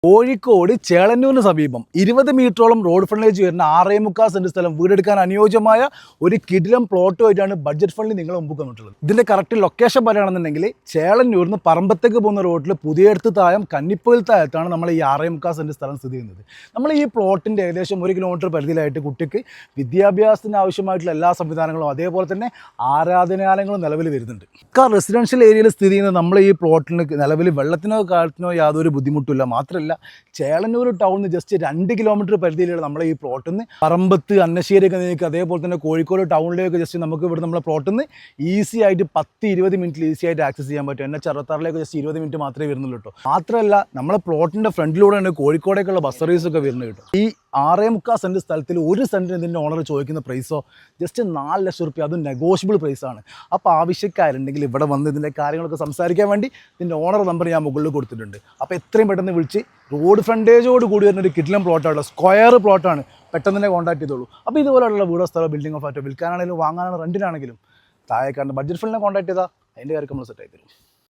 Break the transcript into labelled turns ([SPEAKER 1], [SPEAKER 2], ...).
[SPEAKER 1] കോഴിക്കോട് ചേളന്നൂരിന് സമീപം 20 മീറ്ററോളം road frontage വരുന്ന 6.25 സെന്റ് സ്ഥലം വീടെടുക്കാൻ അനുയോജ്യമായ ഒരു കിടിലം പ്ലോട്ടുമായിട്ടാണ് ബഡ്ജറ്റ് ഫണ്ടിൽ നിങ്ങൾ മുമ്പ് വന്നിട്ടുള്ളത്. ഇതിൻ്റെ കറക്റ്റ് ലൊക്കേഷൻ പറയുകയാണെന്നുണ്ടെങ്കിൽ ചേളന്നൂരിൽ നിന്ന് പറമ്പത്തേക്ക് പോകുന്ന റോഡിൽ പുതിയടത്ത് തായം കന്നിപ്പോയിൽ താഴത്താണ് നമ്മൾ ഈ 6.25 സെന്റ് സ്ഥലം സ്ഥിതി ചെയ്യുന്നത്. നമ്മൾ ഈ പ്ലോട്ടിൻ്റെ ഏകദേശം 1 കിലോമീറ്റർ പരിധിയിലായിട്ട് കുട്ടിക്ക് വിദ്യാഭ്യാസത്തിന് ആവശ്യമായിട്ടുള്ള എല്ലാ സംവിധാനങ്ങളും അതേപോലെ തന്നെ ആരാധനാലയങ്ങളും നിലവിൽ വരുന്നുണ്ട്. റെസിഡൻഷ്യൽ ഏരിയയിൽ സ്ഥിതി ചെയ്യുന്ന നമ്മൾ ഈ പ്ലോട്ടിന് നിലവിൽ വെള്ളത്തിനോ കാലത്തിനോ യാതൊരു ബുദ്ധിമുട്ടില്ല. മാത്രമല്ല ചേളന്നൂർ ടൗണിൽ നിന്ന് ജസ്റ്റ് 2 കിലോമീറ്റർ പരിധിയിലുള്ള നമ്മളെ ഈ പ്ലോട്ടിൽ നിന്ന് പറമ്പത്ത് അന്നശ്ശേരിയൊക്കെ നീക്കുക, അതേപോലെ തന്നെ കോഴിക്കോട് ടൗണിലേക്ക് ജസ്റ്റ് നമുക്ക് ഇവിടെ നമ്മളെ പ്ലോട്ടിൽ നിന്ന് ഈസി ആയിട്ട് 10-20 മിനിറ്റിൽ ഈസി ആയിട്ട് ആക്സസ് ചെയ്യാൻ പറ്റും. NH66 ജസ്റ്റ് 20 മിനിറ്റ് മാത്രമേ വരുന്നുള്ളൂ കേട്ടോ. മാത്രമല്ല നമ്മളെ പ്ലോട്ടിൻ്റെ ഫ്രണ്ടിലൂടെയാണ് കോഴിക്കോടേക്കുള്ള ബസ് സർവീസൊക്കെ വരുന്നത് കേട്ടോ. ഈ 6.25 സെന്റ് സ്ഥലത്തിൽ 1 സെന്റിന് ഇതിൻ്റെ ഓണർ ചോദിക്കുന്ന പ്രൈസോ ജസ്റ്റ് 4 ലക്ഷം റുപ്യ, അതും നെഗോഷ്യബിൾ പ്രൈസാണ്. അപ്പോൾ ആവശ്യക്കാരുണ്ടെങ്കിൽ ഇവിടെ വന്ന് ഇതിൻ്റെ കാര്യങ്ങളൊക്കെ സംസാരിക്കാൻ വേണ്ടി ഇതിൻ്റെ ഓണർ നമ്പർ ഞാൻ മുകളിൽ കൊടുത്തിട്ടുണ്ട്. അപ്പോൾ എത്രയും പെട്ടെന്ന് വിളിച്ച് റോഡ് ഫ്രണ്ടേജോട് കൂടി വരുന്ന ഒരു കിടിലം പ്ലോട്ടാണ്, സ്ക്വയർ പ്ലോട്ടാണ്, പെട്ടെന്ന് തന്നെ കോൺടാക്ട് ചെയ്തോളൂ. അപ്പോൾ ഇതുപോലെയുള്ള വീടോ സ്ഥലമോ ബിൽഡിങ്ങോ ഫ്ലാറ്റോ വിൽക്കാനാണെങ്കിലും വാങ്ങാനാണെങ്കിലും റെൻറ്റിനാണെങ്കിലും താഴെ കാണുന്ന ബഡ്ജറ്റ് ഫണ്ടിനെ കോൺടാക്ട് ചെയ്താൽ അതിൻ്റെ കാര്യം നമ്മൾ സെറ്റ് ആയി തരും.